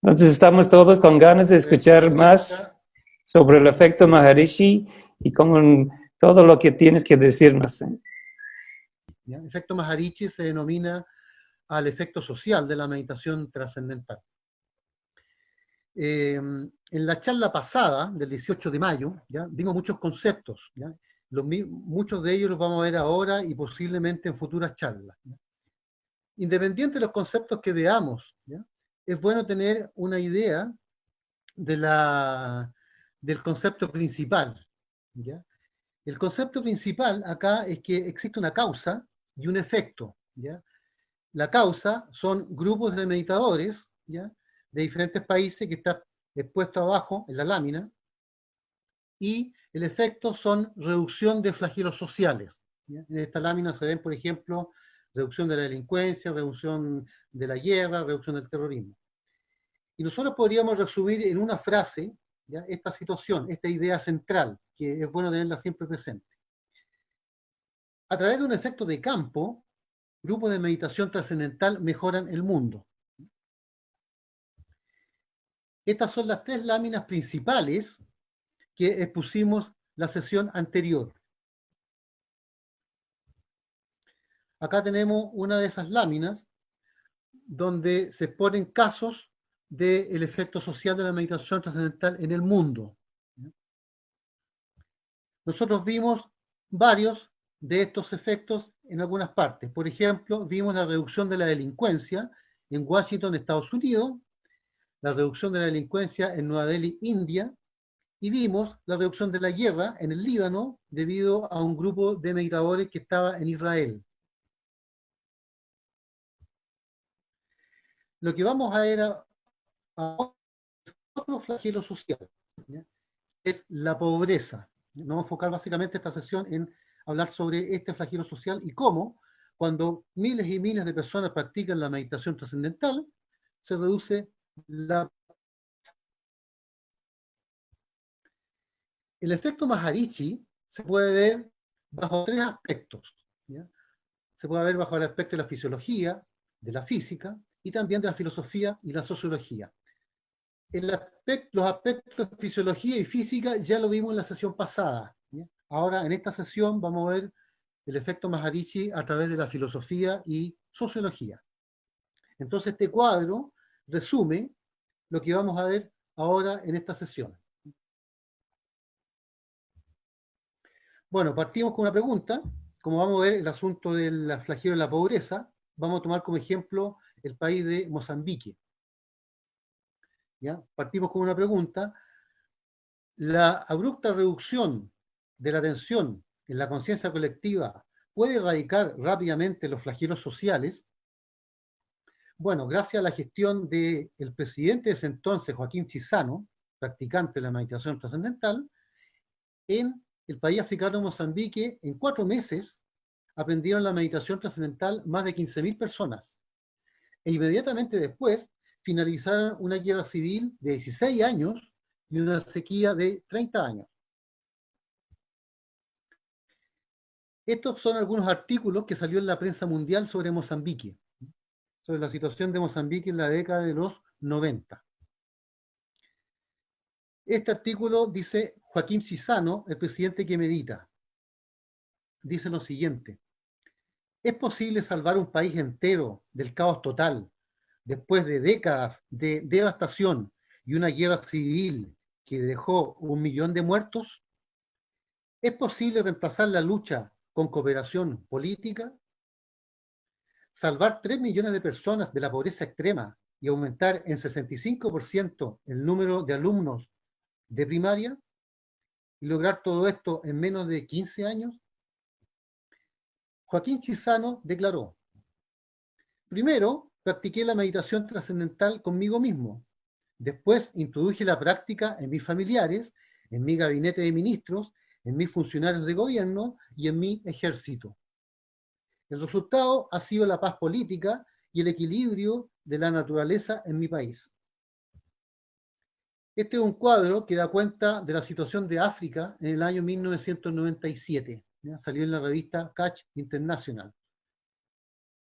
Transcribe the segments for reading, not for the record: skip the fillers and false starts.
Entonces estamos todos con ganas de escuchar más sobre el efecto Maharishi y con todo lo que tienes que decirnos. ¿Ya? Efecto Maharishi se denomina al efecto social de la meditación trascendental. En la charla pasada, del 18 de mayo, ¿ya? Vimos muchos conceptos. ¿Ya? Muchos de ellos los vamos a ver ahora y posiblemente en futuras charlas. ¿Ya? Independiente de los conceptos que veamos, ¿ya? Es bueno tener una idea del concepto principal. ¿Ya? El concepto principal acá es que existe una causa y un efecto. ¿Ya? La causa son grupos de meditadores, ¿ya? De diferentes países que está expuesto abajo en la lámina, y el efecto son reducción de flagelos sociales. ¿Ya? En esta lámina se ven, por ejemplo, reducción de la delincuencia, reducción de la guerra, reducción del terrorismo. Y nosotros podríamos resumir en una frase, ¿ya? Esta situación, esta idea central, que es bueno tenerla siempre presente. A través de un efecto de campo, grupos de meditación trascendental mejoran el mundo. Estas son las tres láminas principales que expusimos la sesión anterior. Acá tenemos una de esas láminas donde se ponen casos del efecto social de la meditación trascendental en el mundo. Nosotros vimos varios de estos efectos en algunas partes. Por ejemplo, vimos la reducción de la delincuencia en Washington, Estados Unidos, la reducción de la delincuencia en Nueva Delhi, India, y vimos la reducción de la guerra en el Líbano debido a un grupo de meditadores que estaba en Israel. Lo que vamos a ver es otro flagelo social, ¿ya? Es la pobreza. Nos vamos a enfocar básicamente esta sesión en hablar sobre este flagelo social y cómo, cuando miles y miles de personas practican la meditación trascendental, se reduce la... El efecto Maharishi se puede ver bajo tres aspectos. ¿Ya? Se puede ver bajo el aspecto de la fisiología, de la física y también de la filosofía y la sociología. Los aspectos de fisiología y física ya lo vimos en la sesión pasada. ¿Ya? Ahora, en esta sesión, vamos a ver el efecto Maharishi a través de la filosofía y sociología. Entonces, este cuadro resume lo que vamos a ver ahora en esta sesión. Bueno, partimos con una pregunta. Como vamos a ver el asunto del flagelo de la pobreza, vamos a tomar como ejemplo el país de Mozambique. ¿Ya? Partimos con una pregunta. La abrupta reducción de la tensión en la conciencia colectiva puede erradicar rápidamente los flagelos sociales. Bueno, gracias a la gestión del presidente de ese entonces, Joaquín Chissano, practicante de la meditación trascendental, en el país africano de Mozambique, en 4 meses, aprendieron la meditación trascendental más de 15.000 personas. E inmediatamente después finalizaron una guerra civil de 16 años y una sequía de 30 años. Estos son algunos artículos que salió en la prensa mundial sobre Mozambique, sobre la situación de Mozambique en la década de los 90. Este artículo dice Joaquín Chissano, el presidente que medita. Dice lo siguiente: ¿es posible salvar un país entero del caos total después de décadas de devastación y una guerra civil que dejó 1 millón de muertos? ¿Es posible reemplazar la lucha con cooperación política? ¿Salvar 3 millones de personas de la pobreza extrema y aumentar en 65% el número de alumnos de primaria? ¿Y lograr todo esto en menos de 15 años? Joaquín Chissano declaró: primero, practiqué la meditación trascendental conmigo mismo. Después, introduje la práctica en mis familiares, en mi gabinete de ministros, en mis funcionarios de gobierno y en mi ejército. El resultado ha sido la paz política y el equilibrio de la naturaleza en mi país. Este es un cuadro que da cuenta de la situación de África en el año 1997. ¿Ya? Salió en la revista Catch International.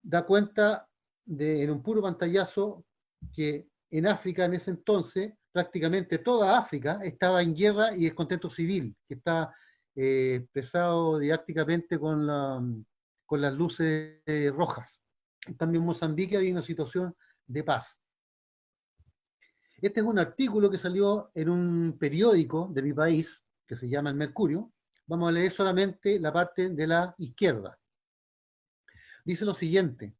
Da cuenta en un puro pantallazo que en África en ese entonces, prácticamente toda África estaba en guerra y descontento civil, que está expresado didácticamente con las luces rojas. También en Mozambique había una situación de paz. Este es un artículo que salió en un periódico de mi país, que se llama El Mercurio. Vamos a leer solamente la parte de la izquierda. Dice lo siguiente: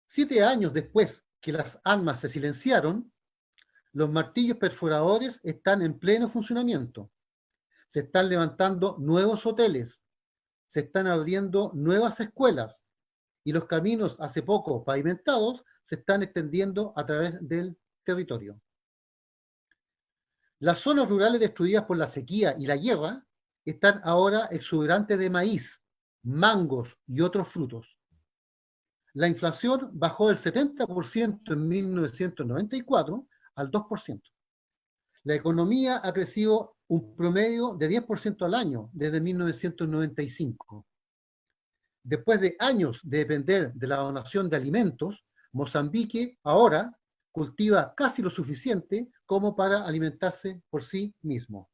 7 años después que las armas se silenciaron, los martillos perforadores están en pleno funcionamiento. Se están levantando nuevos hoteles, se están abriendo nuevas escuelas y los caminos hace poco pavimentados se están extendiendo a través del territorio. Las zonas rurales destruidas por la sequía y la guerra están ahora exuberantes de maíz, mangos y otros frutos. La inflación bajó del 70% en 1994 al 2%. La economía ha crecido un promedio de 10% al año desde 1995. Después de años de depender de la donación de alimentos, Mozambique ahora cultiva casi lo suficiente como para alimentarse por sí mismo.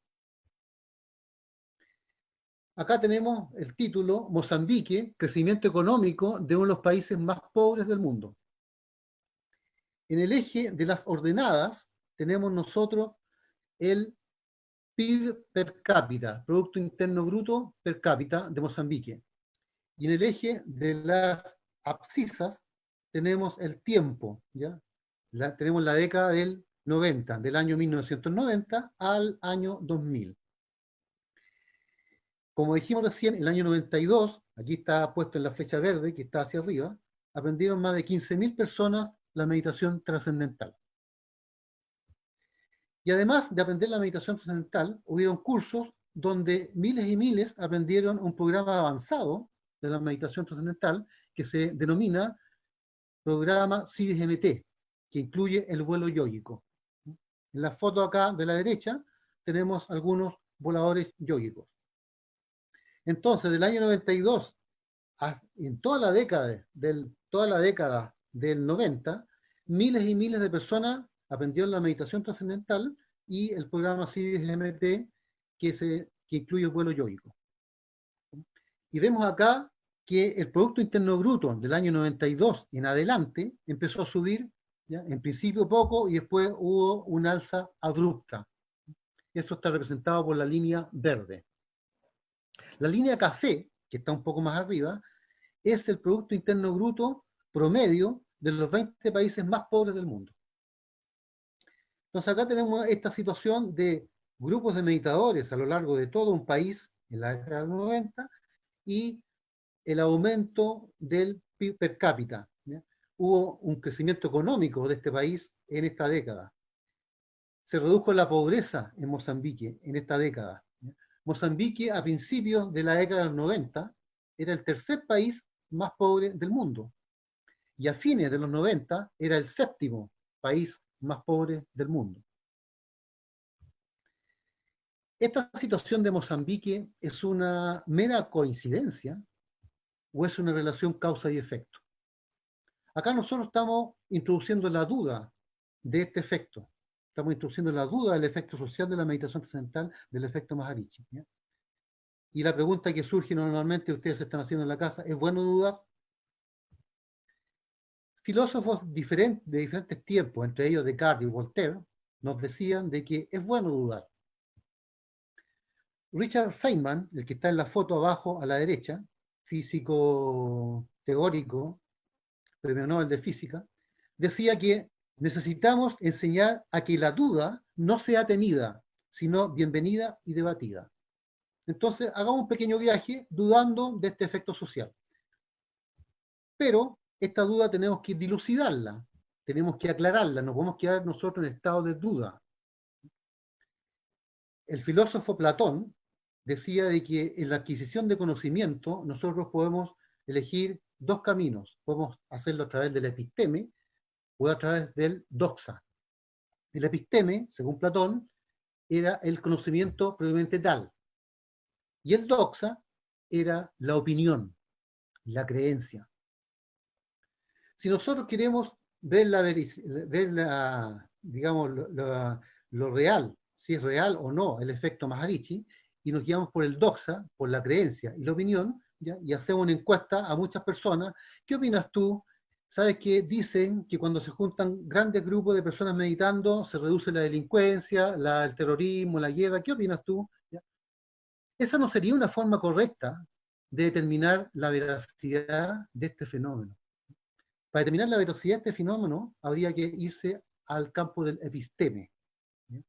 Acá tenemos el título: Mozambique, crecimiento económico de uno de los países más pobres del mundo. En el eje de las ordenadas tenemos nosotros el PIB per cápita, Producto Interno Bruto per cápita de Mozambique. Y en el eje de las abscisas tenemos el tiempo, ¿ya? Tenemos la década del 90, del año 1990 al año 2000. Como dijimos recién, en el año 92, aquí está puesto en la flecha verde que está hacia arriba, aprendieron más de 15.000 personas la meditación trascendental. Y además de aprender la meditación trascendental, hubieron cursos donde miles y miles aprendieron un programa avanzado de la meditación trascendental que se denomina programa CIDIS-MT, que incluye el vuelo yógico. En la foto acá de la derecha tenemos algunos voladores yógicos. Entonces, del año 92 en toda la década del 90, miles y miles de personas aprendieron la meditación trascendental y el programa CIDIS-MT que incluye el vuelo yógico. Y vemos acá que el Producto Interno Bruto del año 92 en adelante empezó a subir, ¿ya? En principio poco y después hubo una alza abrupta. Eso está representado por la línea verde. La línea café, que está un poco más arriba, es el Producto Interno Bruto promedio de los 20 países más pobres del mundo. Entonces acá tenemos esta situación de grupos de meditadores a lo largo de todo un país en la década del 90 y el aumento del PIB per cápita, ¿ya? Hubo un crecimiento económico de este país en esta década. Se redujo la pobreza en Mozambique en esta década, ¿ya? Mozambique a principios de la década del 90 era el tercer país más pobre del mundo y a fines de los 90 era el séptimo país más pobre del mundo. ¿Esta situación de Mozambique es una mera coincidencia o es una relación causa y efecto? Acá nosotros estamos introduciendo la duda de este efecto. Estamos introduciendo la duda del efecto social de la meditación trascendental, del efecto Maharishi, ¿ya? Y la pregunta que surge normalmente, ustedes están haciendo en la casa, ¿es bueno dudar? Filósofos de diferentes tiempos, entre ellos Descartes y Voltaire, nos decían de que es bueno dudar. Richard Feynman, el que está en la foto abajo a la derecha, físico teórico, premio Nobel de Física, decía que necesitamos enseñar a que la duda no sea temida, sino bienvenida y debatida. Entonces, hagamos un pequeño viaje dudando de este efecto social. Pero esta duda tenemos que dilucidarla, tenemos que aclararla, no podemos quedar nosotros en estado de duda. El filósofo Platón decía de que en la adquisición de conocimiento nosotros podemos elegir dos caminos. Podemos hacerlo a través del episteme o a través del doxa. El episteme, según Platón, era el conocimiento previamente tal. Y el doxa era la opinión, la creencia. Si nosotros queremos digamos, lo real, si es real o no el efecto Maharishi, y nos guiamos por el doxa, por la creencia y la opinión, ¿ya? Y hacemos una encuesta a muchas personas. ¿Qué opinas tú? ¿Sabes que dicen que cuando se juntan grandes grupos de personas meditando se reduce la delincuencia, el terrorismo, la guerra? ¿Qué opinas tú? ¿Ya? Esa no sería una forma correcta de determinar la veracidad de este fenómeno. Para determinar la veracidad de este fenómeno habría que irse al campo del episteme, ¿ya?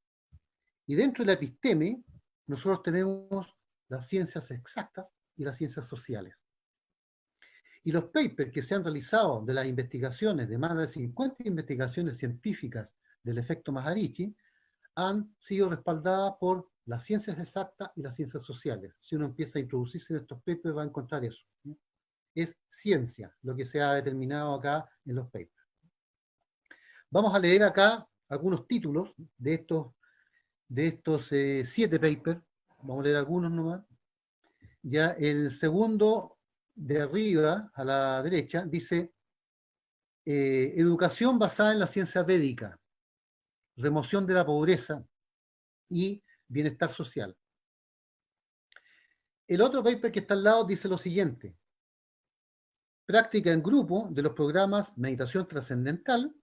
Y dentro del episteme nosotros tenemos las ciencias exactas y las ciencias sociales. Y los papers que se han realizado de las investigaciones, de más de 50 investigaciones científicas del efecto Maharishi, han sido respaldadas por las ciencias exactas y las ciencias sociales. Si uno empieza a introducirse en estos papers va a encontrar eso, ¿no? Es ciencia lo que se ha determinado acá en los papers. Vamos a leer acá algunos títulos de estos 7 papers. Vamos a leer algunos nomás. Ya el segundo de arriba a la derecha dice educación basada en la ciencia védica, remoción de la pobreza y bienestar social. El otro paper que está al lado dice lo siguiente: práctica en grupo de los programas Meditación Trascendental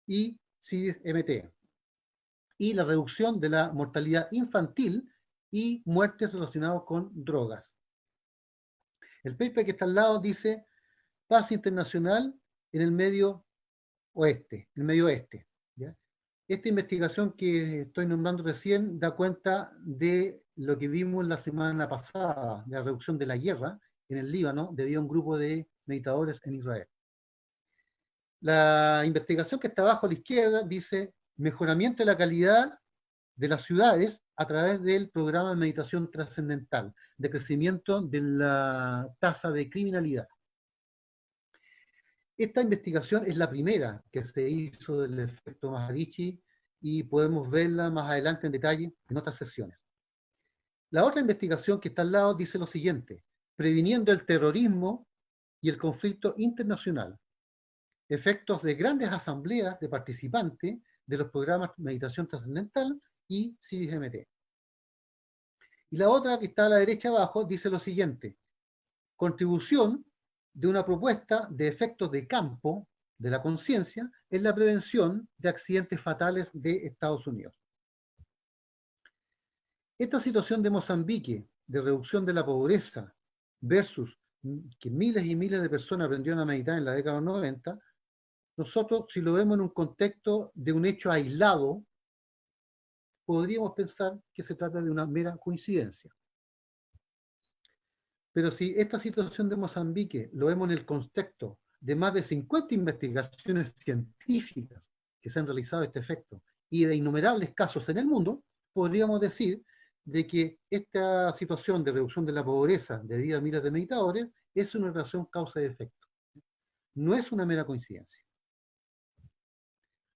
y CIDMT, y la reducción de la mortalidad infantil y muertes relacionadas con drogas. El paper que está al lado dice paz internacional en el medio oeste, el medio oeste, ¿ya? Esta investigación que estoy nombrando recién da cuenta de lo que vimos la semana pasada, de la reducción de la guerra en el Líbano debido a un grupo de meditadores en Israel. La investigación que está abajo a la izquierda dice mejoramiento de la calidad de las ciudades a través del programa de meditación trascendental, de crecimiento de la tasa de criminalidad. Esta investigación es la primera que se hizo del efecto Maharishi y podemos verla más adelante en detalle en otras sesiones. La otra investigación que está al lado dice lo siguiente: previniendo el terrorismo y el conflicto internacional, efectos de grandes asambleas de participantes de los programas de meditación trascendental y CIDMT. Y la otra que está a la derecha abajo dice lo siguiente: contribución de una propuesta de efectos de campo de la conciencia en la prevención de accidentes fatales de Estados Unidos. Esta situación de Mozambique, de reducción de la pobreza, versus que miles y miles de personas aprendieron a meditar en la década de los 90, nosotros, si lo vemos en un contexto de un hecho aislado, podríamos pensar que se trata de una mera coincidencia. Pero si esta situación de Mozambique lo vemos en el contexto de más de 50 investigaciones científicas que se han realizado este efecto y de innumerables casos en el mundo, podríamos decir de que esta situación de reducción de la pobreza debido a miles de meditadores es una relación causa y efecto. No es una mera coincidencia.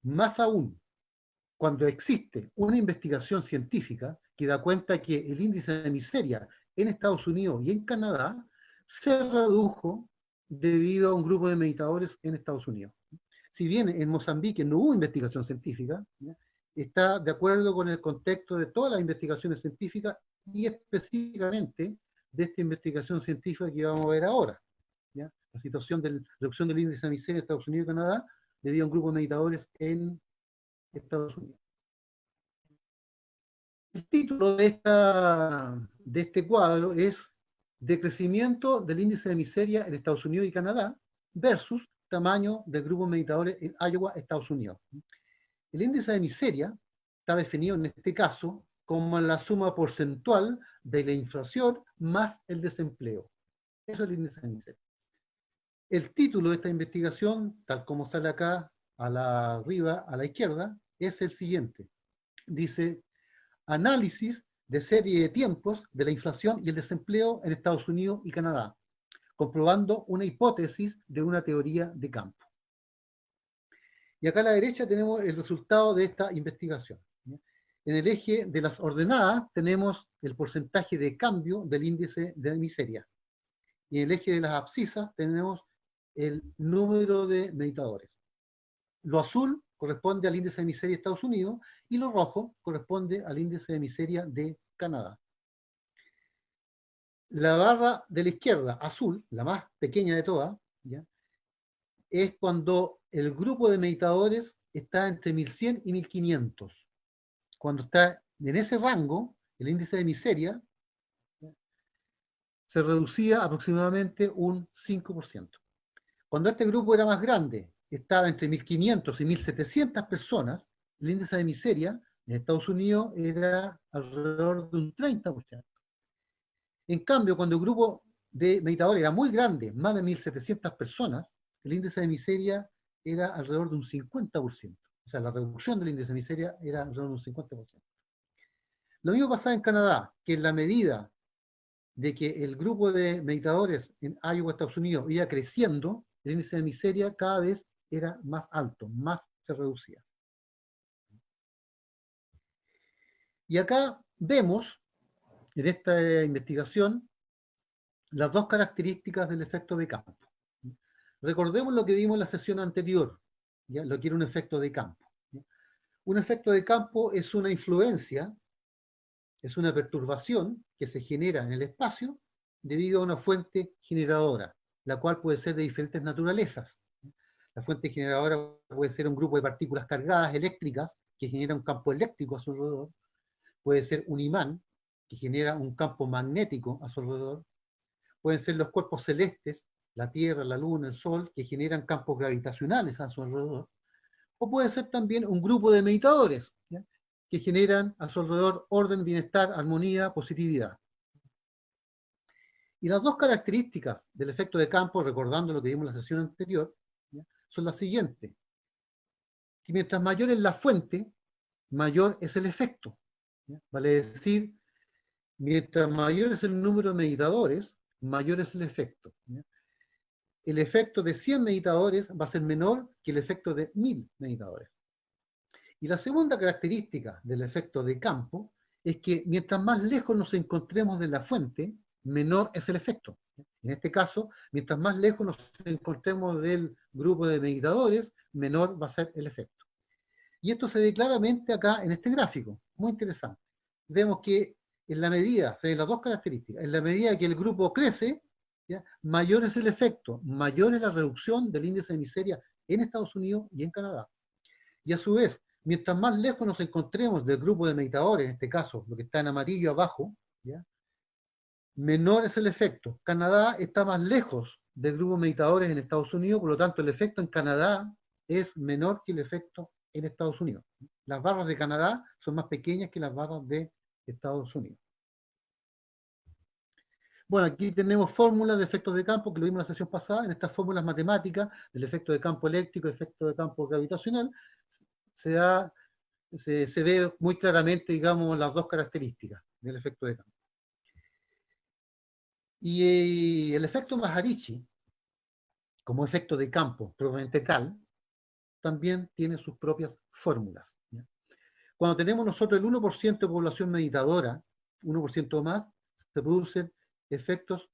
Más aún, cuando existe una investigación científica que da cuenta que el índice de miseria en Estados Unidos y en Canadá se redujo debido a un grupo de meditadores en Estados Unidos. Si bien en Mozambique no hubo investigación científica, ¿ya?, está de acuerdo con el contexto de todas las investigaciones científicas y específicamente de esta investigación científica que vamos a ver ahora, ¿ya? La situación de reducción del índice de miseria en Estados Unidos y Canadá debido a un grupo de meditadores en Estados Unidos. El título de este cuadro es Decrecimiento del índice de miseria en Estados Unidos y Canadá versus tamaño del grupo de meditadores en Iowa, Estados Unidos. El índice de miseria está definido en este caso como la suma porcentual de la inflación más el desempleo. Eso es el índice de miseria. El título de esta investigación, tal como sale acá a la arriba, a la izquierda, es el siguiente. Dice: análisis de serie de tiempos de la inflación y el desempleo en Estados Unidos y Canadá, comprobando una hipótesis de una teoría de campo. Y acá a la derecha tenemos el resultado de esta investigación. En el eje de las ordenadas tenemos el porcentaje de cambio del índice de miseria. Y en el eje de las abscisas tenemos el número de meditadores. Lo azul corresponde al índice de miseria de Estados Unidos y lo rojo corresponde al índice de miseria de Canadá. La barra de la izquierda, azul, la más pequeña de todas, ¿ya?, es cuando el grupo de meditadores está entre 1100 y 1500. Cuando está en ese rango, el índice de miseria se reducía aproximadamente un 5%. Cuando este grupo era más grande, estaba entre 1500 y 1700 personas, el índice de miseria en Estados Unidos era alrededor de un 30%. En cambio, cuando el grupo de meditadores era muy grande, más de 1700 personas, el índice de miseria era alrededor de un 50%. O sea, la reducción del índice de miseria era alrededor de un 50%. Lo mismo pasaba en Canadá, que en la medida de que el grupo de meditadores en Iowa, Estados Unidos, iba creciendo, el índice de miseria cada vez era más alto, más se reducía. Y acá vemos, en esta investigación, las dos características del efecto de campo. Recordemos lo que vimos en la sesión anterior, ¿ya?, lo que era un efecto de campo, ¿ya? Un efecto de campo es una influencia, es una perturbación que se genera en el espacio debido a una fuente generadora, la cual puede ser de diferentes naturalezas. La fuente generadora puede ser un grupo de partículas cargadas eléctricas que genera un campo eléctrico a su alrededor, puede ser un imán que genera un campo magnético a su alrededor, pueden ser los cuerpos celestes, la Tierra, la Luna, el Sol, que generan campos gravitacionales a su alrededor, o puede ser también un grupo de meditadores, ¿ya?, que generan a su alrededor orden, bienestar, armonía, positividad. Y las dos características del efecto de campo, recordando lo que vimos en la sesión anterior, ¿ya?, son las siguientes: que mientras mayor es la fuente, mayor es el efecto, ¿ya? Vale decir, mientras mayor es el número de meditadores, mayor es el efecto, ¿ya? El efecto de 100 meditadores va a ser menor que el efecto de 1000 meditadores. Y la segunda característica del efecto de campo es que mientras más lejos nos encontremos de la fuente, menor es el efecto. En este caso, mientras más lejos nos encontremos del grupo de meditadores, menor va a ser el efecto. Y esto se ve claramente acá en este gráfico, muy interesante. Vemos que en la medida, se ven las dos características, en la medida que el grupo crece, ¿ya?, mayor es el efecto, mayor es la reducción del índice de miseria en Estados Unidos y en Canadá. Y a su vez, mientras más lejos nos encontremos del grupo de meditadores, en este caso, lo que está en amarillo abajo, ¿ya?, menor es el efecto. Canadá está más lejos del grupo de meditadores en Estados Unidos, por lo tanto el efecto en Canadá es menor que el efecto en Estados Unidos. Las barras de Canadá son más pequeñas que las barras de Estados Unidos. Bueno, aquí tenemos fórmulas de efectos de campo, que lo vimos en la sesión pasada. En estas fórmulas matemáticas del efecto de campo eléctrico, efecto de campo gravitacional, se ve muy claramente, digamos, las dos características del efecto de campo. Y el efecto Maharishi, como efecto de campo propiamente tal, también tiene sus propias fórmulas, ¿ya? Cuando tenemos nosotros el 1% de población meditadora, 1% o más, se producen efectos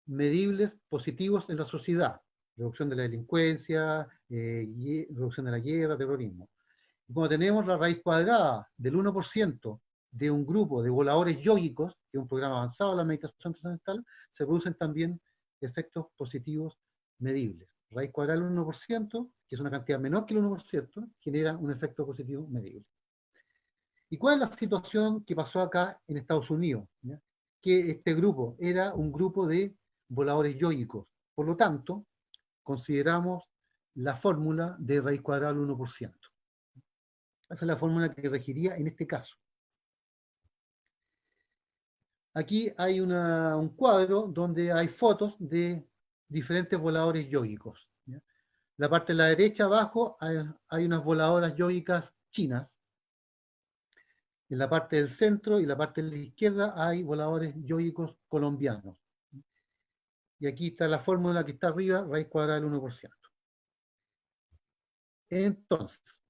medibles positivos en la sociedad: reducción de la delincuencia, reducción de la guerra, terrorismo. Y cuando tenemos la raíz cuadrada del 1% de un grupo de voladores yógicos, que es un programa avanzado de la meditación trascendental, se producen también efectos positivos medibles. Raíz cuadrada del 1%, que es una cantidad menor que el 1%, genera un efecto positivo medible. ¿Y cuál es la situación que pasó acá en Estados Unidos? ¿Ya? Que este grupo era un grupo de voladores yógicos. Por lo tanto, consideramos la fórmula de raíz cuadrada del 1%. Esa es la fórmula que regiría en este caso. Aquí hay un cuadro donde hay fotos de diferentes voladores yógicos, ¿ya? La parte de la derecha abajo hay unas voladoras yógicas chinas. En la parte del centro y la parte de la izquierda hay voladores yógicos colombianos. Y aquí está la fórmula que está arriba, raíz cuadrada del 1%. Entonces,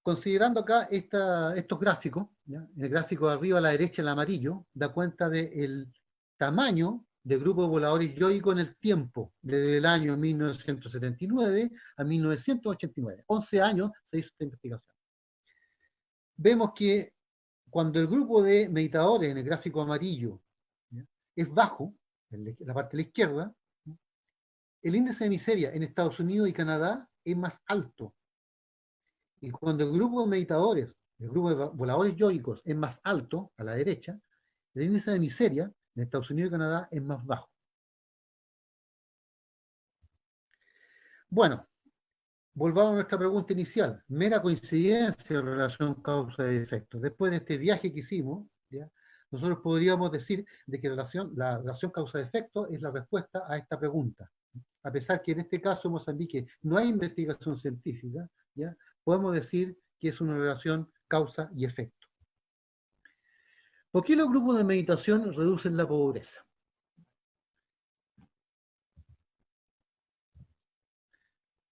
considerando acá estos gráficos, ¿ya? El gráfico de arriba a la derecha, el amarillo, da cuenta del tamaño de grupos de voladores yoicos en el tiempo, desde el año 1979 a 1989. 11 años se hizo esta investigación. Vemos que cuando el grupo de meditadores en el gráfico amarillo, ¿ya?, es bajo, en la parte de la izquierda, ¿ya?, el índice de miseria en Estados Unidos y Canadá es más alto. Y cuando el grupo de meditadores, el grupo de voladores yoicos es más alto, a la derecha, el índice de miseria en Estados Unidos y Canadá es más bajo. Bueno, volvamos a nuestra pregunta inicial. Mera coincidencia en relación causa y efecto. Después de este viaje que hicimos, ¿ya?, nosotros podríamos decir de que la relación causa-efecto es la respuesta a esta pregunta. A pesar que en este caso en Mozambique no hay investigación científica, ¿ya?, podemos decir que es una relación causa y efecto. ¿Por qué los grupos de meditación reducen la pobreza?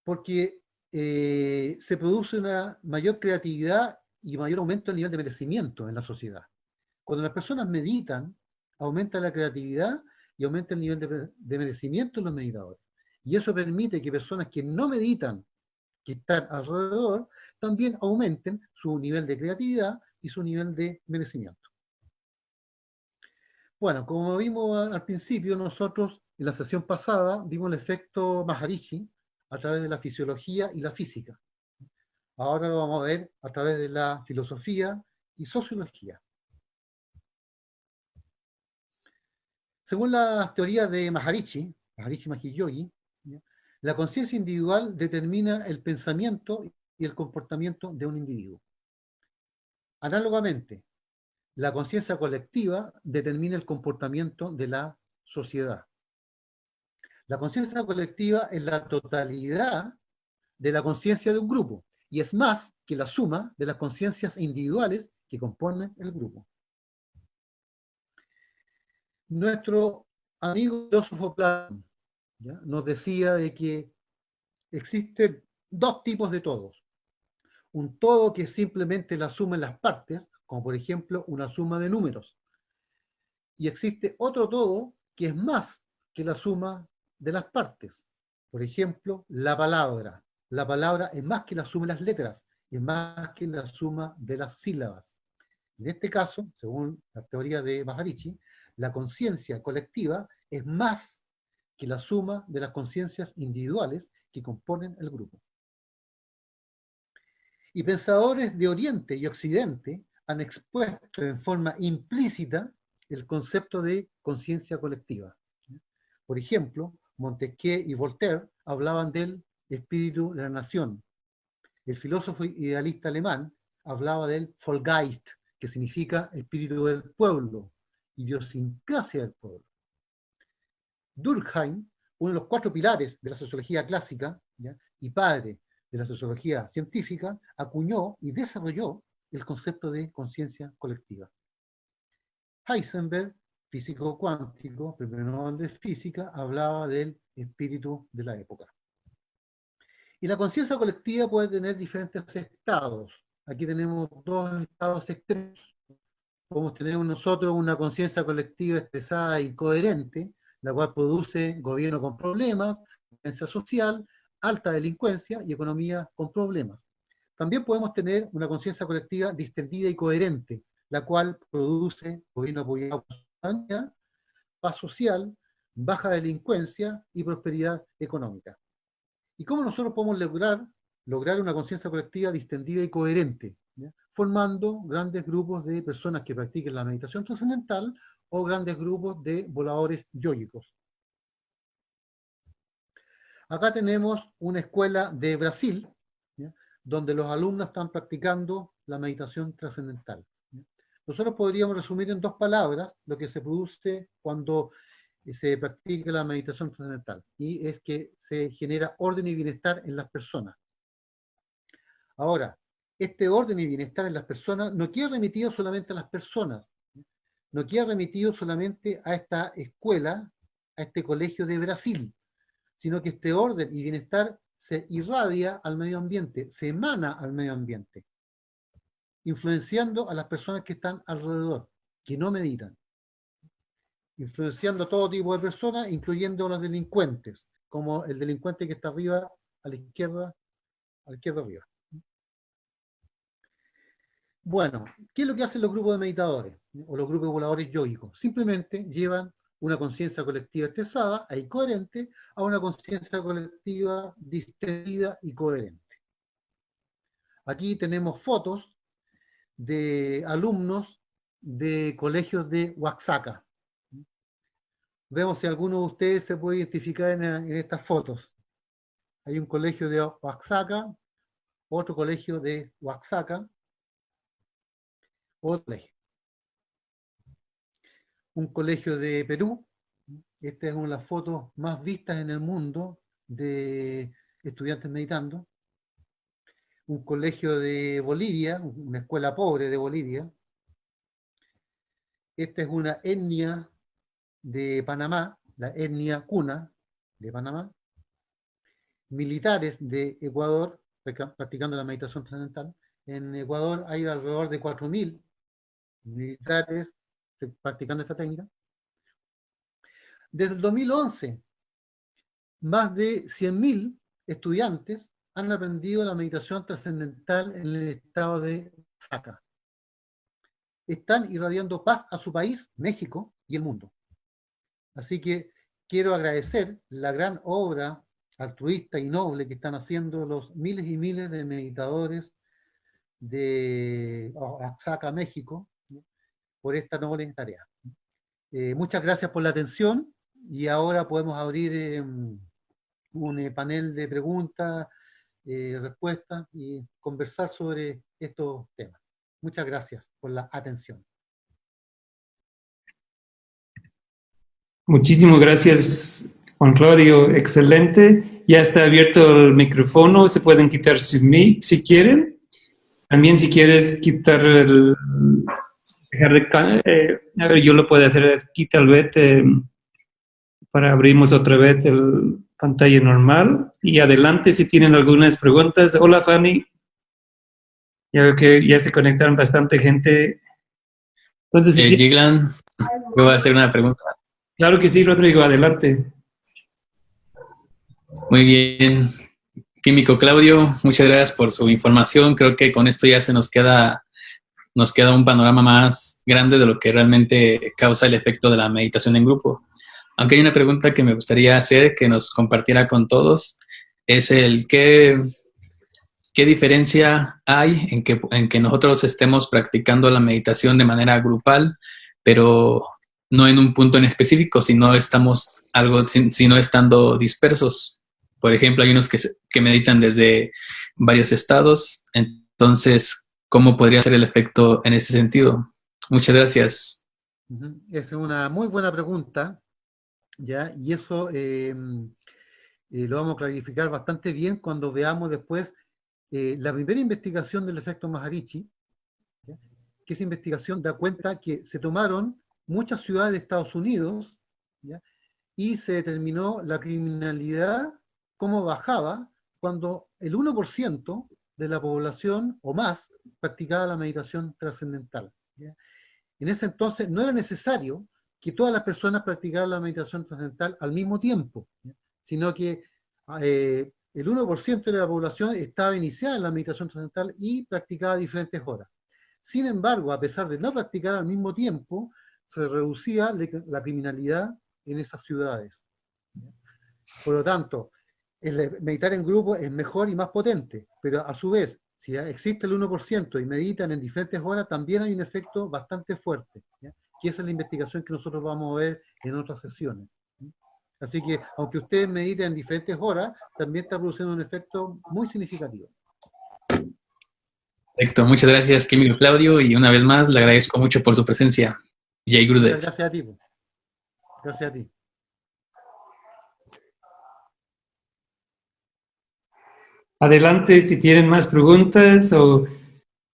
Porque se produce una mayor creatividad y mayor aumento del nivel de merecimiento en la sociedad. Cuando las personas meditan, aumenta la creatividad y aumenta el nivel de merecimiento en los meditadores. Y eso permite que personas que no meditan, que están alrededor, también aumenten su nivel de creatividad y su nivel de merecimiento. Bueno, como vimos al principio, nosotros en la sesión pasada vimos el efecto Maharishi a través de la fisiología y la física. Ahora lo vamos a ver a través de la filosofía y sociología. Según las teorías de Maharishi Mahesh Yogi, la conciencia individual determina el pensamiento y el comportamiento de un individuo. Análogamente, la conciencia colectiva determina el comportamiento de la sociedad. La conciencia colectiva es la totalidad de la conciencia de un grupo y es más que la suma de las conciencias individuales que componen el grupo. Nuestro amigo filósofo Platón, ¿ya?, nos decía de que existen dos tipos de todos. Un todo que es simplemente la suma en las partes, como por ejemplo una suma de números. Y existe otro todo que es más que la suma de las partes. Por ejemplo, la palabra. La palabra es más que la suma de las letras, es más que la suma de las sílabas. En este caso, según la teoría de Maharishi, la conciencia colectiva es más que la suma de las conciencias individuales que componen el grupo. Y pensadores de Oriente y Occidente han expuesto en forma implícita el concepto de conciencia colectiva. Por ejemplo, Montesquieu y Voltaire hablaban del espíritu de la nación. El filósofo idealista alemán hablaba del Volksgeist, que significa espíritu del pueblo, idiosincrasia del pueblo. Durkheim, uno de los 4 pilares de la sociología clásica, ¿ya?, y padre de la sociología científica, acuñó y desarrolló el concepto de conciencia colectiva. Heisenberg, físico cuántico, premio Nobel de física, hablaba del espíritu de la época. Y la conciencia colectiva puede tener diferentes estados. Aquí tenemos 2 estados extremos. Podemos tener nosotros una conciencia colectiva expresada e incoherente, la cual produce gobierno con problemas, violencia social, alta delincuencia y economía con problemas. También podemos tener una conciencia colectiva distendida y coherente, la cual produce gobierno apoyado por la ciudadanía, paz social, baja delincuencia y prosperidad económica. ¿Y cómo nosotros podemos lograr una conciencia colectiva distendida y coherente? ¿Ya?, formando grandes grupos de personas que practiquen la meditación trascendental o grandes grupos de voladores yógicos. Acá tenemos una escuela de Brasil, ¿ya?, donde los alumnos están practicando la meditación trascendental. ¿Ya? Nosotros podríamos resumir en 2 palabras lo que se produce cuando se practica la meditación trascendental, y es que se genera orden y bienestar en las personas. Ahora, este orden y bienestar en las personas no queda remitido solamente a las personas, no queda remitido solamente a esta escuela, a este colegio de Brasil, sino que este orden y bienestar se irradia al medio ambiente, se emana al medio ambiente, influenciando a las personas que están alrededor, que no meditan. influenciando a todo tipo de personas, incluyendo a los delincuentes, como el delincuente que está arriba, a la izquierda arriba. Bueno, ¿qué es lo que hacen los grupos de meditadores o los grupos de voladores yógicos? Simplemente llevan una conciencia colectiva expresada e incoherente a una conciencia colectiva distendida y coherente. Aquí tenemos fotos de alumnos de colegios de Oaxaca. Vemos si alguno de ustedes se puede identificar en estas fotos. Hay un colegio de Oaxaca, otro colegio de Oaxaca, otro colegio. Un colegio de Perú. Esta es una de las fotos más vistas en el mundo de estudiantes meditando. Un colegio de Bolivia, una escuela pobre de Bolivia. Esta es una etnia de Panamá, la etnia Cuna de Panamá. Militares de Ecuador practicando la meditación trascendental. En Ecuador hay alrededor de 4.000 militares practicando esta técnica. Desde el 2011, más de 100.000 estudiantes han aprendido la meditación trascendental en el estado de Oaxaca. Están irradiando paz a su país, México, y el mundo. Así que quiero agradecer la gran obra altruista y noble que están haciendo los miles y miles de meditadores de Oaxaca, México, por esta noble tarea. Muchas gracias por la atención y ahora podemos abrir un panel de preguntas, respuestas y conversar sobre estos temas. Muchas gracias por la atención. Muchísimas gracias, Juan Claudio. Excelente. Ya está abierto el micrófono. Se pueden quitar su mic si quieren. También si quieres quitar el... a ver, yo lo puedo hacer aquí tal vez para abrimos otra vez el pantalla normal. Y adelante si tienen algunas preguntas. Hola, Fanny. Ya veo que ya se conectaron bastante gente. Entonces, si Giglan, me voy a hacer una pregunta. Claro que sí, Rodrigo, adelante. Muy bien. Químico Claudio, muchas gracias por su información. Creo que con esto ya nos queda un panorama más grande de lo que realmente causa el efecto de la meditación en grupo. Aunque hay una pregunta que me gustaría hacer, que nos compartiera con todos, es el ¿qué diferencia hay en que nosotros estemos practicando la meditación de manera grupal, pero no en un punto en específico, sino estando dispersos? Por ejemplo, hay unos que meditan desde varios estados. Entonces, ¿cómo podría ser el efecto en ese sentido? Muchas gracias. Esa es una muy buena pregunta, ¿ya? Y eso lo vamos a clarificar bastante bien cuando veamos después la primera investigación del efecto Maharishi, ¿ya? Que esa investigación da cuenta que se tomaron muchas ciudades de Estados Unidos, ¿ya? Y se determinó la criminalidad, cómo bajaba cuando el 1% de la población o más practicaba la meditación trascendental, ¿ya? En ese entonces no era necesario que todas las personas practicaran la meditación trascendental al mismo tiempo, ¿ya? Sino que el 1% de la población estaba iniciada en la meditación trascendental y practicaba a diferentes horas. Sin embargo, a pesar de no practicar al mismo tiempo, se reducía la criminalidad en esas ciudades. Por lo tanto, el meditar en grupo es mejor y más potente, pero a su vez, si existe el 1% y meditan en diferentes horas, también hay un efecto bastante fuerte, ¿ya? Que esa es la investigación que nosotros vamos a ver en otras sesiones. Así que, aunque ustedes mediten en diferentes horas, también está produciendo un efecto muy significativo. Perfecto, muchas gracias, Químico Claudio, y una vez más le agradezco mucho por su presencia. Jai Gurudev. Gracias a ti. Gracias a ti. Adelante si tienen más preguntas o,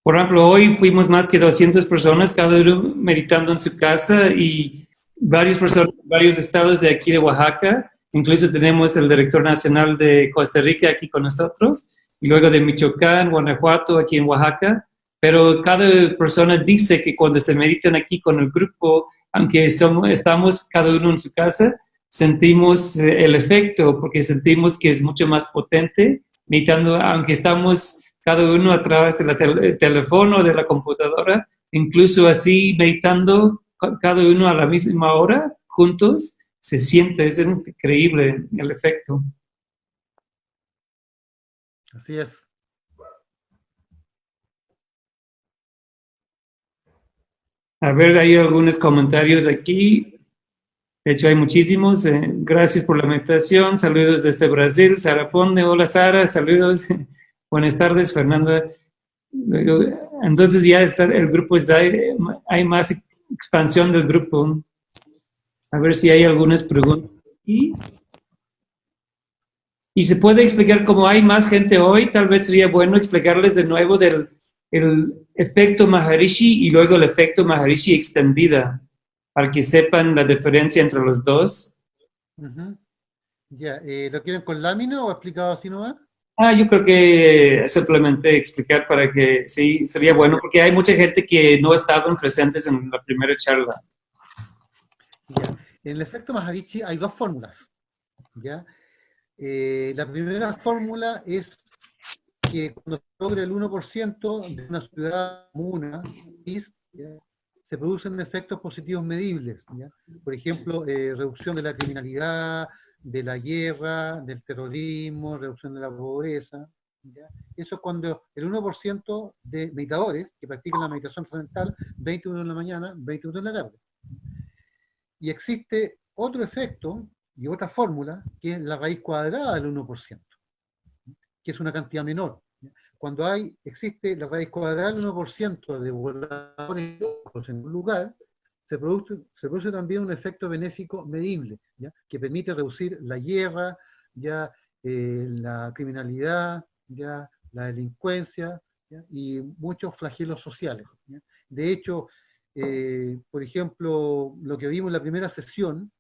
por ejemplo, hoy fuimos más que 200 personas, cada uno meditando en su casa y varias personas, varios estados de aquí de Oaxaca, incluso tenemos el director nacional de Costa Rica aquí con nosotros y luego de Michoacán, Guanajuato, aquí en Oaxaca. pero cada persona dice que cuando se meditan aquí con el grupo, aunque estamos cada uno en su casa, sentimos el efecto, porque sentimos que es mucho más potente, meditando, aunque estamos cada uno a través del teléfono o de la computadora, incluso así meditando cada uno a la misma hora, juntos, se siente, es increíble el efecto. Así es. A ver, hay algunos comentarios aquí. De hecho, hay muchísimos. Gracias por la meditación. Saludos desde Brasil. Sara Ponde. Hola, Sara. Saludos. Buenas tardes, Fernanda. Entonces ya está, el grupo está, hay más expansión del grupo. A ver si hay algunas preguntas aquí. Y se puede explicar, como hay más gente hoy, tal vez sería bueno explicarles de nuevo el efecto Maharishi y luego el efecto Maharishi extendida, para que sepan la diferencia entre los dos. Ya, ¿lo quieren con lámina o explicado así nomás? Yo creo que simplemente explicar para que sí, sería bueno, porque hay mucha gente que no estaban presentes en la primera charla. Ya, en el efecto Maharishi hay dos fórmulas, ¿ya? La primera fórmula es que cuando se logra el 1% de una ciudad comuna, se producen efectos positivos medibles, ¿ya? Por ejemplo, reducción de la criminalidad, de la guerra, del terrorismo, reducción de la pobreza, ¿ya? Eso es cuando el 1% de meditadores que practican la meditación trascendental, 20 minutos en la mañana, 20 minutos en la tarde. Y existe otro efecto y otra fórmula, que es la raíz cuadrada del 1%, que es una cantidad menor. Cuando existe la raíz cuadrada del 1% de voladores en un lugar, se produce también un efecto benéfico medible, ¿ya? Que permite reducir la guerra, ya, la criminalidad, ya, la delincuencia, ¿ya? Y muchos flagelos sociales, ¿ya? De hecho, por ejemplo, lo que vimos en la primera sesión,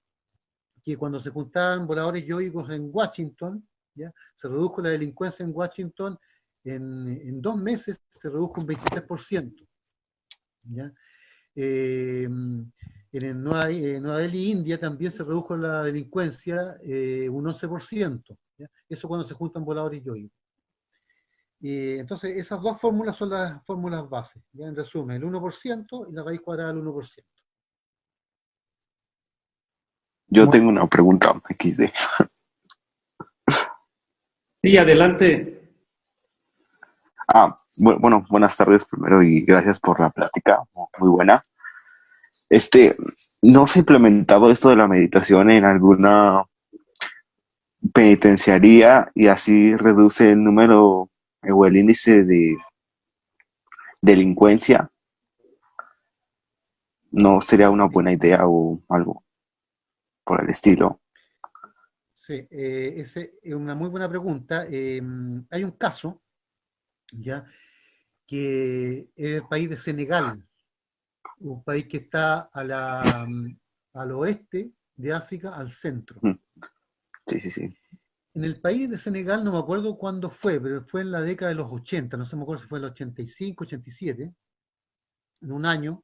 que cuando se juntaban voladores yógicos en Washington, ¿ya? Se redujo la delincuencia en Washington, en 2 meses se redujo un 23%. ¿Ya? En Nueva Delhi, India, también se redujo la delincuencia un 11%. ¿Ya? Eso cuando se juntan voladores yógicos. Entonces, esas dos fórmulas son las fórmulas bases. ¿Ya? En resumen, el 1% y la raíz cuadrada del 1%. Yo tengo una pregunta, XD. Sí, adelante. Bueno, buenas tardes primero y gracias por la plática, muy buena. ¿No se ha implementado esto de la meditación en alguna penitenciaría y así reduce el número o el índice de delincuencia? ¿No sería una buena idea o algo por el estilo? Sí, esa es una muy buena pregunta. Hay un caso, ¿ya? Que es el país de Senegal, un país que está al oeste de África, al centro. Sí. En el país de Senegal, no me acuerdo cuándo fue, pero fue en la década de los 80, no sé, me acuerdo si fue en el 85, 87, en un año.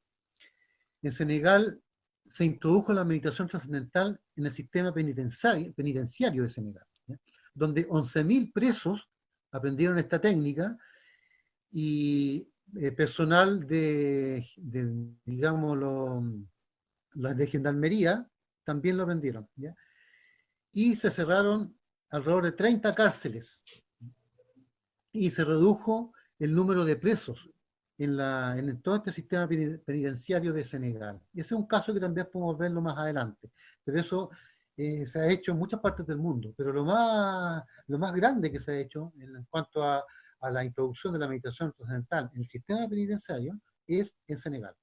En Senegal se introdujo la meditación trascendental en el sistema penitenciario de Senegal, ¿ya? Donde 11.000 presos aprendieron esta técnica y personal digamos, de gendarmería también lo aprendieron, ¿ya? Y se cerraron alrededor de 30 cárceles y se redujo el número de presos en todo este sistema penitenciario de Senegal. Ese es un caso que también podemos verlo más adelante, pero eso se ha hecho en muchas partes del mundo, pero lo más grande que se ha hecho en cuanto a la introducción de la meditación trascendental en el sistema penitenciario es en Senegal.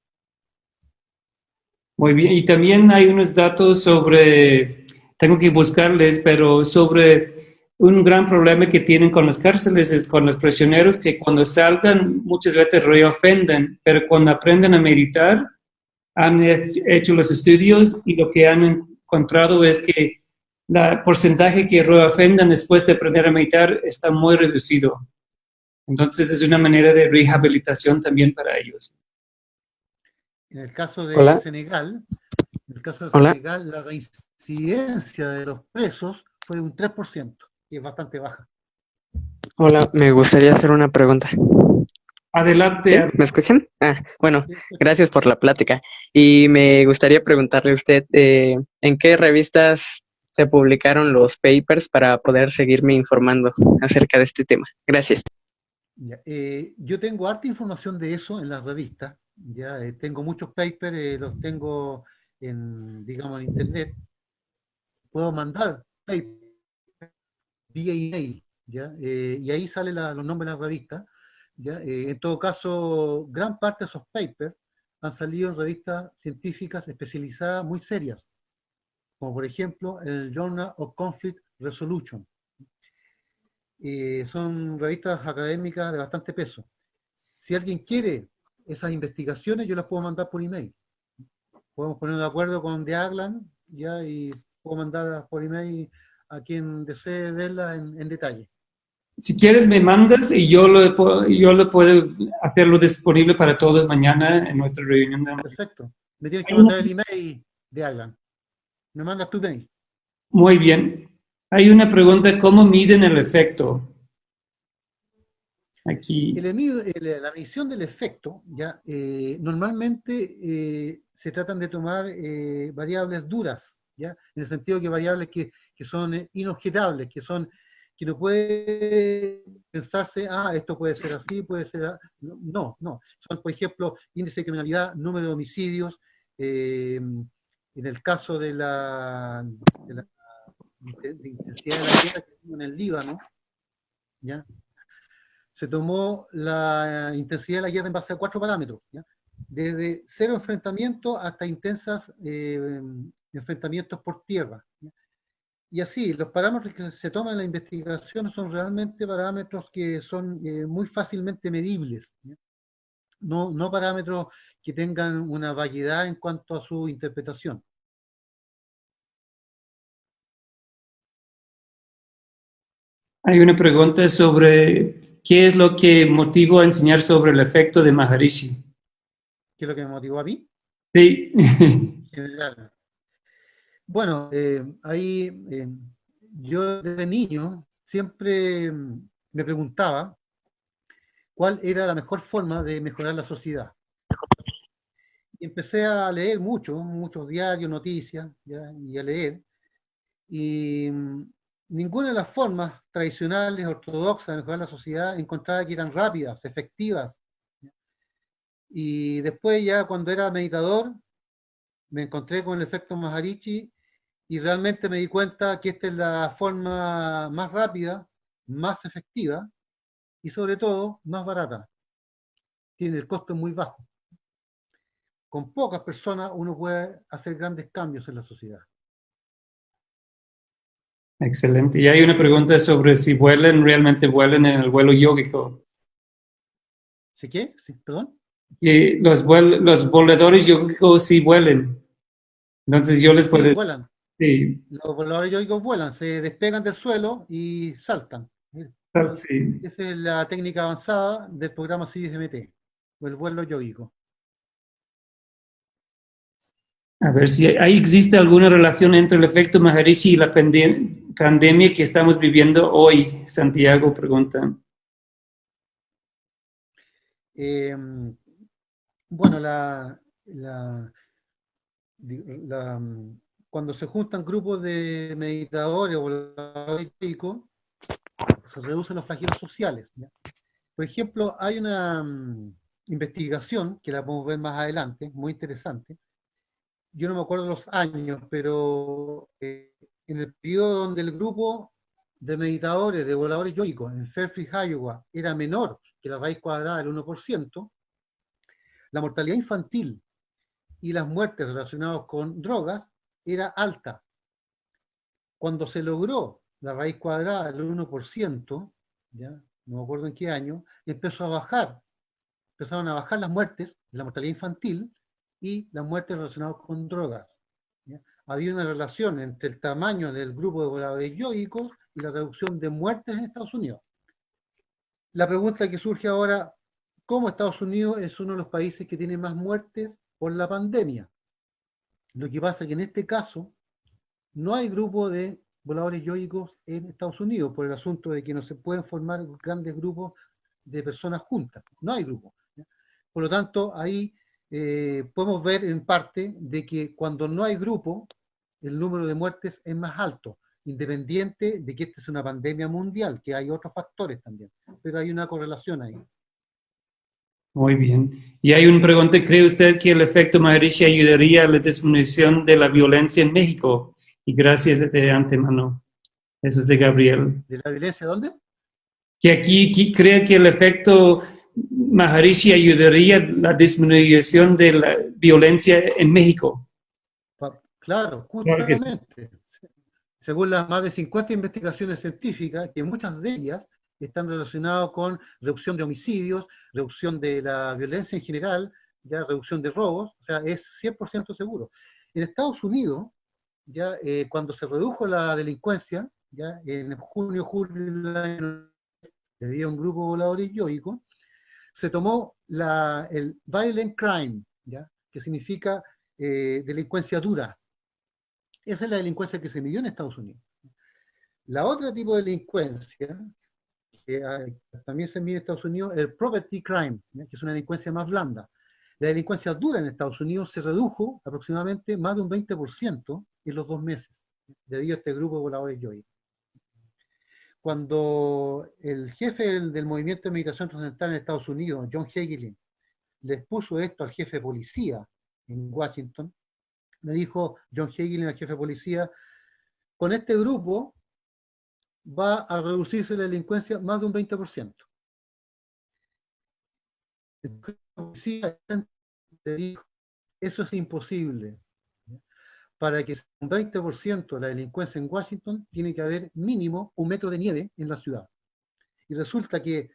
Muy bien, y también hay unos datos sobre, tengo que buscarles, pero sobre un gran problema que tienen con las cárceles es con los prisioneros, que cuando salgan muchas veces reofenden, pero cuando aprenden a meditar, han hecho los estudios y lo que han encontrado es que el porcentaje que reofendan después de aprender a meditar está muy reducido. Entonces es una manera de rehabilitación también para ellos. En el caso de Hola. Senegal, en el caso de Hola. Senegal, la reincidencia de los presos fue de un 3%, y es bastante baja. Hola, me gustaría hacer una pregunta. ¿Sí? Adelante. ¿Me escuchan? Bueno, Sí, pues, gracias por la plática. Y me gustaría preguntarle a usted, ¿en qué revistas se publicaron los papers para poder seguirme informando acerca de este tema? Gracias. ya, yo tengo harta información de eso en las revistas, ya tengo muchos papers, los tengo digamos, en internet. Puedo mandar papers vía email, ¿ya? Y ahí salen los nombres de las revistas, ¿ya? En todo caso, gran parte de esos papers han salido en revistas científicas especializadas muy serias, como por ejemplo el Journal of Conflict Resolution. Son revistas académicas de bastante peso. Si alguien quiere esas investigaciones, yo las puedo mandar por email. Podemos poner de acuerdo con The Aglan, ¿ya? Y puedo mandar por email a quien desee verla en detalle. Si quieres me mandas y yo lo puedo hacerlo disponible para todos mañana en nuestra reunión. Perfecto. Me tienes que mandar el email de Alan. Me mandas tu email. Muy bien. Hay una pregunta, ¿cómo miden el efecto? Aquí. La medición del efecto, ¿ya? Normalmente se tratan de tomar variables duras, ¿ya? En el sentido que variables que son inobjetables, que no puede pensarse, esto puede ser así, puede ser. No, no. Son, por ejemplo, índice de criminalidad, número de homicidios, en el caso de de intensidad de la guerra que hubo en el Líbano, ¿ya? Se tomó la intensidad de la guerra en base a 4 parámetros, ¿ya? Desde cero enfrentamientos hasta intensos enfrentamientos por tierra, ¿ya? Y así, los parámetros que se toman en la investigación son realmente parámetros que son muy fácilmente medibles, ¿ya? No parámetros que tengan una vaguedad en cuanto a su interpretación. Hay una pregunta sobre qué es lo que motivó a enseñar sobre el efecto de Maharishi. ¿Qué es lo que me motivó a mí? Sí. En general. Bueno, ahí yo desde niño siempre me preguntaba cuál era la mejor forma de mejorar la sociedad. Y empecé a leer muchos diarios, noticias, ¿ya? Y a leer. Y ninguna de las formas tradicionales, ortodoxas de mejorar la sociedad encontraba que eran rápidas, efectivas. Y después ya cuando era meditador, me encontré con el efecto Maharishi y realmente me di cuenta que esta es la forma más rápida, más efectiva y sobre todo más barata. Tiene el costo muy bajo. Con pocas personas uno puede hacer grandes cambios en la sociedad. Excelente. Y hay una pregunta sobre si realmente vuelan en el vuelo yógico. ¿Sí qué? ¿Sí? ¿Perdón? Y los voladores yógicos sí vuelan. Entonces yo les puedo Sí, decir, vuelan. sí, Los voladores yógicos vuelan, se despegan del suelo y saltan. sí. Esa es la técnica avanzada del programa CISMT, o el vuelo yógico. A ver si ahí existe alguna relación entre el efecto Maharishi y la pandemia que estamos viviendo hoy. Santiago pregunta. Bueno, cuando se juntan grupos de meditadores o voladores yógicos, se reducen los flagelos sociales, ¿ya? Por ejemplo, hay una investigación que la podemos ver más adelante, muy interesante. Yo no me acuerdo los años, pero en el periodo donde el grupo de meditadores, de voladores yógicos en Fairfield, Iowa, era menor que la raíz cuadrada del 1%, la mortalidad infantil y las muertes relacionadas con drogas era alta. Cuando se logró la raíz cuadrada del 1%, ¿ya? No me acuerdo en qué año, empezaron a bajar las muertes, la mortalidad infantil y las muertes relacionadas con drogas, ¿ya? Había una relación entre el tamaño del grupo de voladores yógicos y la reducción de muertes en Estados Unidos. la pregunta que surge ahora, ¿cómo Estados Unidos es uno de los países que tiene más muertes por la pandemia? Lo que pasa es que en este caso no hay grupo de voladores yoicos en Estados Unidos por el asunto de que no se pueden formar grandes grupos de personas juntas. No hay grupo. Por lo tanto, ahí podemos ver en parte de que cuando no hay grupo, el número de muertes es más alto, independiente de que esta es una pandemia mundial, que hay otros factores también, pero hay una correlación ahí. Muy bien. Y hay una pregunta, ¿cree usted que el efecto Maharishi ayudaría a la disminución de la violencia en México? Y gracias de antemano. Eso es de Gabriel. ¿De la violencia dónde? Que aquí cree que el efecto Maharishi ayudaría a la disminución de la violencia en México. Claro, Claro que sí. justamente. Según las más de 50 investigaciones científicas, que muchas de ellas están relacionadas con reducción de homicidios, reducción de la violencia en general, ya reducción de robos, o sea, es 100% seguro. En Estados Unidos, ya cuando se redujo la delincuencia, ya en junio, julio, debido a un grupo de voladores yoicos, se tomó el violent crime, ¿ya? Que significa delincuencia dura. Esa es la delincuencia que se midió en Estados Unidos. La otra tipo de delincuencia, que también se mide en Estados Unidos, es el property crime, ¿ya? Que es una delincuencia más blanda. La delincuencia dura en Estados Unidos se redujo aproximadamente más de un 20% en los 2 meses, debido a este grupo de voladores yoicos. Cuando el jefe del movimiento de meditación trascendental en Estados Unidos, John Hagelin, le expuso esto al jefe de policía en Washington, le dijo John Hagelin al jefe de policía, con este grupo va a reducirse la delincuencia más de un 20%. El policía le dijo, eso es imposible. Para que sea un 20% la delincuencia en Washington, tiene que haber mínimo 1 metro de nieve en la ciudad. Y resulta que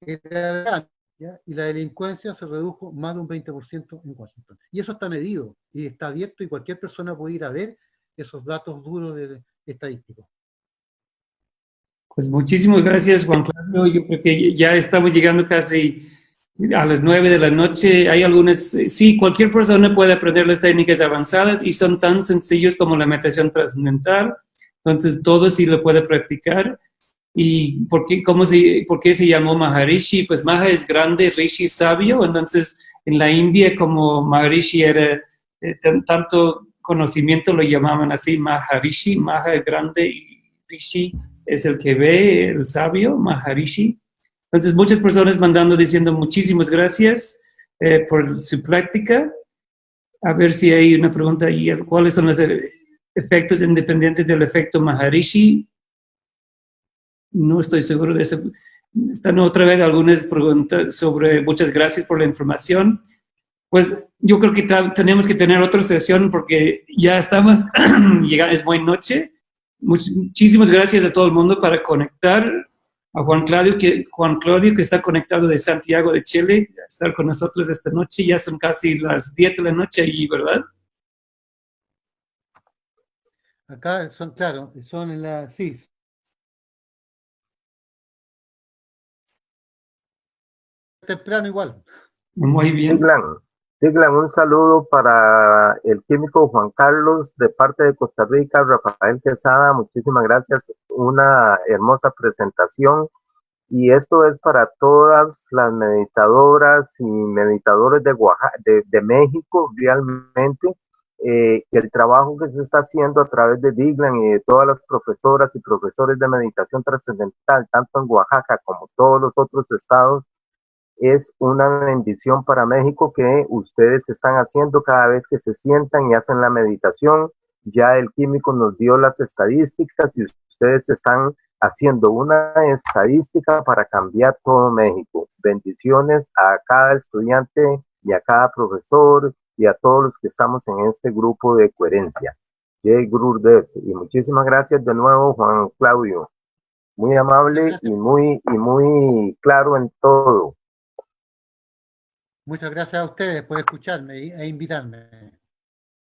era verano, ¿ya? Y la delincuencia se redujo más de un 20% en Washington. Y eso está medido y está abierto y cualquier persona puede ir a ver esos datos duros estadísticos. Pues muchísimas gracias, Juan Claudio. Yo creo que ya estamos llegando casi a las 9 de la noche. Hay algunas, sí, cualquier persona puede aprender las técnicas avanzadas y son tan sencillos como la meditación trascendental. Entonces, todo sí lo puede practicar. ¿Y por qué se llamó Maharishi? Pues Maha es grande, Rishi sabio. Entonces, en la India, como Maharishi era tanto conocimiento, lo llamaban así Maharishi. Maha es grande y Rishi es el que ve, el sabio, Maharishi. Entonces, muchas personas mandando diciendo muchísimas gracias por su práctica. A ver si hay una pregunta ahí. ¿Cuáles son los efectos independientes del efecto Maharishi? No estoy seguro de eso. Están otra vez algunas preguntas sobre muchas gracias por la información. Pues yo creo que tenemos que tener otra sesión porque ya estamos, es buena noche. Muchísimas gracias a todo el mundo para conectar. A Juan Claudio que está conectado de Santiago de Chile, a estar con nosotros esta noche. Ya son casi las 10 de la noche allí, ¿verdad? Acá son, claro, son en la, sí. Temprano igual. Muy bien. Diglan, un saludo para el químico Juan Carlos de parte de Costa Rica, Rafael Quesada, muchísimas gracias, una hermosa presentación y esto es para todas las meditadoras y meditadores de Oaxaca, de México realmente, que el trabajo que se está haciendo a través de Diglan y de todas las profesoras y profesores de meditación trascendental, tanto en Oaxaca como todos los otros estados, es una bendición para México que ustedes están haciendo cada vez que se sientan y hacen la meditación. Ya el químico nos dio las estadísticas y ustedes están haciendo una estadística para cambiar todo México. Bendiciones a cada estudiante y a cada profesor y a todos los que estamos en este grupo de coherencia. Jai Gurudev. Y muchísimas gracias de nuevo, Juan Claudio. Muy amable y muy claro en todo. Muchas gracias a ustedes por escucharme e invitarme.